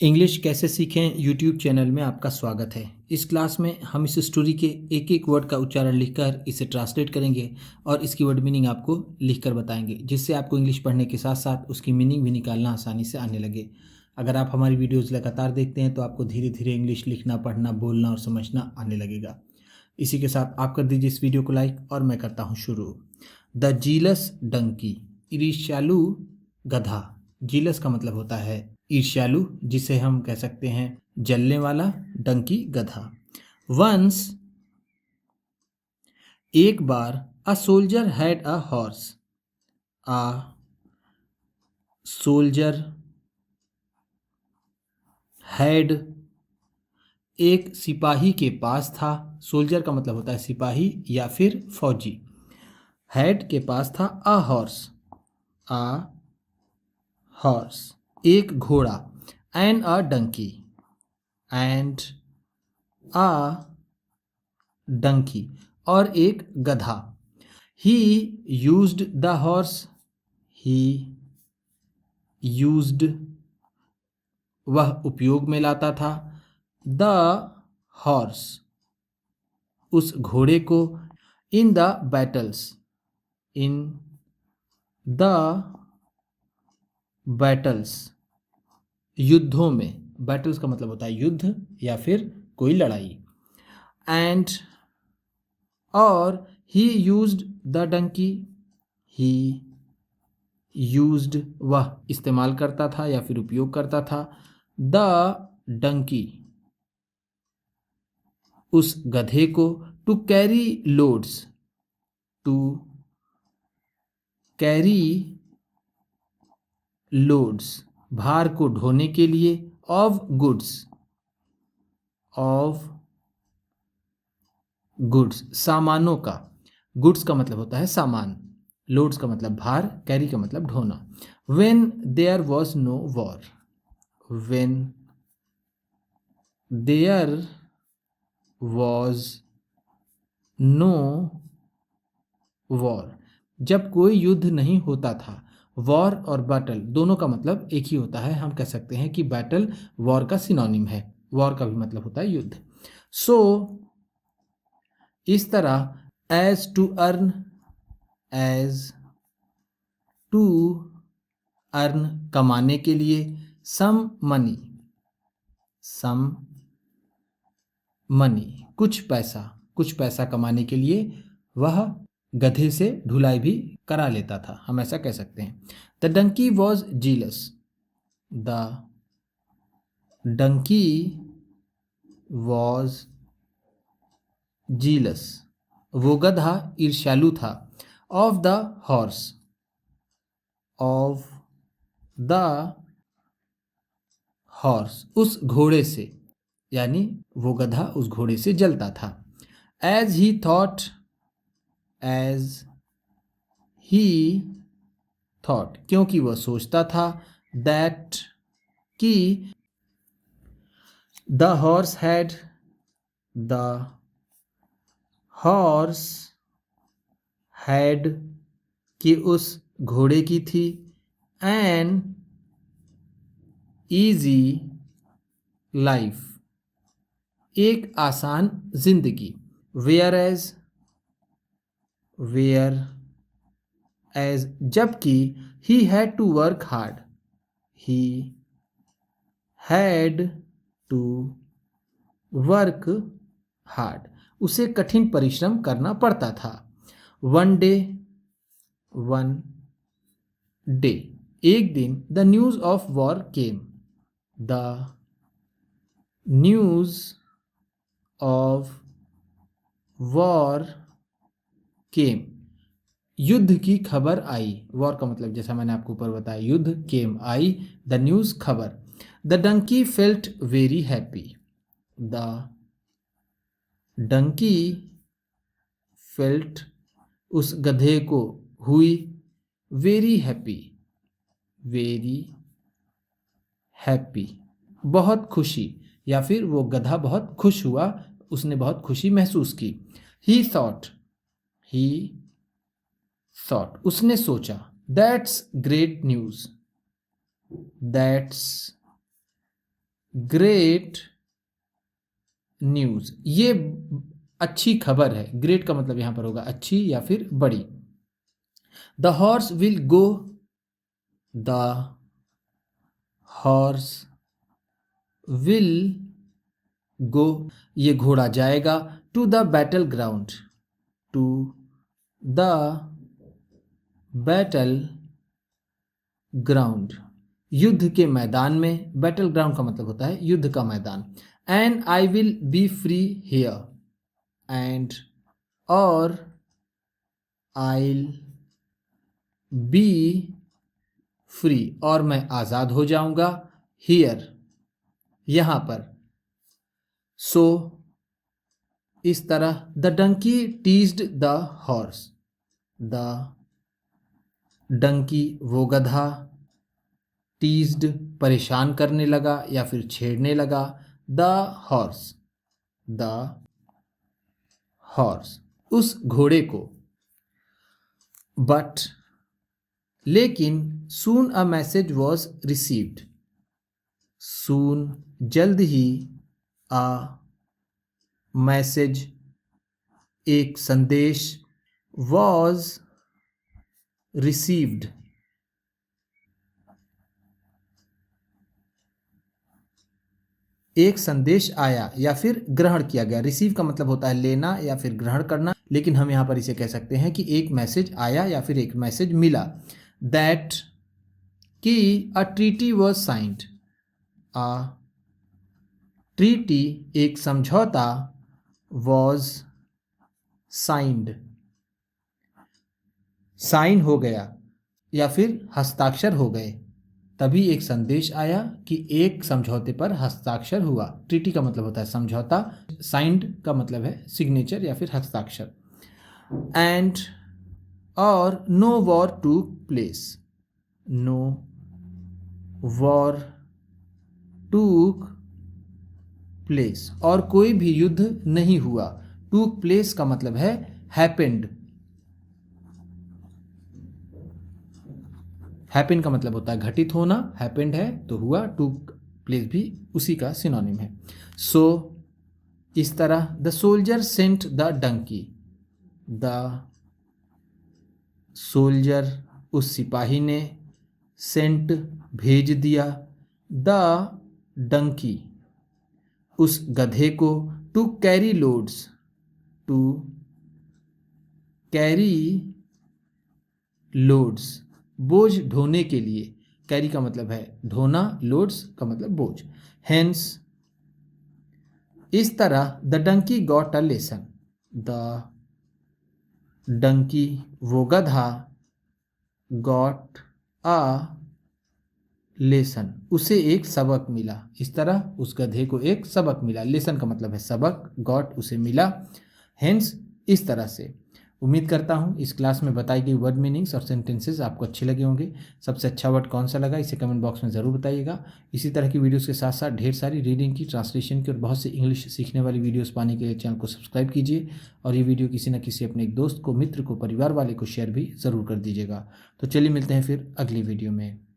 English कैसे सीखें YouTube channel में आपका स्वागत है। इस क्लास में हम इस स्टोरी के एक एक वर्ड का उच्चारण लिखकर इसे ट्रांसलेट करेंगे और इसकी वर्ड मीनिंग आपको लिखकर बताएंगे, जिससे आपको इंग्लिश पढ़ने के साथ साथ उसकी मीनिंग भी निकालना आसानी से आने लगे। अगर आप हमारी वीडियोज़ लगातार देखते हैं तो आपको धीरे धीरे इंग्लिश लिखना, पढ़ना, बोलना और समझना आने लगेगा। इसी के साथ आप कर दीजिए इस वीडियो को लाइक और मैं करता हूँ शुरू। द जीलस डंकी, ईर्ष्यालु गधा। जीलस का मतलब होता है ईर्ष्यालु, जिसे हम कह सकते हैं जलने वाला। डंकी गधा। वंस एक बार, a soldier had a horse. A soldier had, एक सिपाही के पास था। सोल्जर का मतलब होता है सिपाही या फिर फौजी। हैड के पास था अ हॉर्स, अ हॉर्स एक घोड़ा। And a donkey, and a donkey और एक गधा। He used the horse, he used वह उपयोग में लाता था। द हॉर्स उस घोड़े को। In the battles, in the battles युद्धों में। बैटल्स का मतलब होता है युद्ध या फिर कोई लड़ाई। एंड और he used the donkey, he used वह इस्तेमाल करता था या फिर उपयोग करता था। द डंकी उस गधे को। To carry loads, to carry loads भार को ढोने के लिए। ऑफ गुड्स, ऑफ गुड्स सामानों का। गुड्स का मतलब होता है सामान, लोड्स का मतलब भार, कैरी का मतलब ढोना। When there was no war, when there was no war, जब कोई युद्ध नहीं होता था। वॉर और बैटल दोनों का मतलब एक ही होता है। हम कह सकते हैं कि बैटल वॉर का सिनोनिम है। वॉर का भी मतलब होता है युद्ध। सो इस तरह, as to earn, as to earn कमाने के लिए। सम मनी, सम मनी कुछ पैसा, कुछ पैसा कमाने के लिए वह गधे से ढुलाई भी करा लेता था, हम ऐसा कह सकते हैं। The donkey was jealous, the donkey was jealous वो गधा ईर्ष्यालु था। Of the horse, of the horse उस घोड़े से, यानी वो गधा उस घोड़े से जलता था। As he thought, as he thought क्योंकि वह सोचता था। दैट कि the horse had, the horse had कि उस घोड़े की थी। एन ईजी लाइफ एक आसान जिंदगी। वेयर एज, वेयर एज जबकि। He had to work hard, he had to work hard उसे कठिन परिश्रम करना पड़ता था। वन डे, वन डे एक दिन। The news of war came, the news of war came युद्ध की खबर आई। वॉर का मतलब जैसा मैंने आपको ऊपर बताया, युद्ध। केम आई, द न्यूज खबर। The donkey felt very happy, the donkey felt उस गधे को हुई। वेरी हैप्पी, वेरी हैप्पी बहुत खुशी, या फिर वो गधा बहुत खुश हुआ, उसने बहुत खुशी महसूस की। ही थॉट, ही थॉट उसने सोचा। That's great news, that's great news, ये अच्छी खबर है। ग्रेट का मतलब यहाँ पर होगा अच्छी या फिर बड़ी। The horse will go, the horse will go, ये घोड़ा जाएगा। To the battle ground, to the battle ground, युद्ध के मैदान में। बैटल ग्राउंड का मतलब होता है युद्ध का मैदान। And I will be free here, and और आइल बी फ्री, और मैं आज़ाद हो जाऊंगा। हियर, यहाँ पर। सो इस तरह। The donkey teased the horse, the donkey वो गधा, टीज्ड परेशान करने लगा या फिर छेड़ने लगा। द हॉर्स, द हॉर्स उस घोड़े को। बट लेकिन, सून अ मैसेज वॉज रिसीव्ड, सून जल्द ही, अ मैसेज एक संदेश, वॉज रिसीव्ड एक संदेश आया या फिर ग्रहण किया गया। रिसीव का मतलब होता है लेना या फिर ग्रहण करना, लेकिन हम यहाँ पर इसे कह सकते हैं कि एक मैसेज आया या फिर एक मैसेज मिला। दैट कि a treaty was signed, a treaty एक समझौता, वॉज साइंड साइन हो गया या फिर हस्ताक्षर हो गए। तभी एक संदेश आया कि एक समझौते पर हस्ताक्षर हुआ। ट्रीटी का मतलब होता है समझौता, साइंड का मतलब है सिग्नेचर या फिर हस्ताक्षर। एंड और no war took place, no war took place, और कोई भी युद्ध नहीं हुआ। टूक प्लेस का मतलब है हैपेंड, हैपेन का मतलब होता है घटित होना, हैपेंड है तो हुआ, टू प्लेस भी उसी का सिनोनिम है। सो इस तरह। The soldier sent the donkey, the soldier उस सिपाही ने, सेंट भेज दिया, द डंकी उस गधे को, to carry loads, to carry loads बोझ ढोने के लिए। कैरी का मतलब है ढोना, लोड्स का मतलब बोझ। हेंस इस तरह। The donkey got a lesson, the donkey वो गधा, गॉट अ लेसन उसे एक सबक मिला। इस तरह उस गधे को एक सबक मिला। लेसन का मतलब है सबक, गॉट उसे मिला, हेंस इस तरह से। उम्मीद करता हूँ इस क्लास में बताई गई वर्ड मीनिंग्स और सेंटेंसेस आपको अच्छे लगे होंगे। सबसे अच्छा वर्ड कौन सा लगा इसे कमेंट बॉक्स में ज़रूर बताइएगा। इसी तरह की वीडियोस के साथ साथ ढेर सारी रीडिंग की, ट्रांसलेशन की और बहुत सी इंग्लिश सीखने वाली वीडियोस पाने के लिए चैनल को सब्सक्राइब कीजिए और ये वीडियो किसी न किसी अपने एक दोस्त को, मित्र को, परिवार वाले को शेयर भी ज़रूर कर दीजिएगा। तो चलिए मिलते हैं फिर अगली वीडियो में।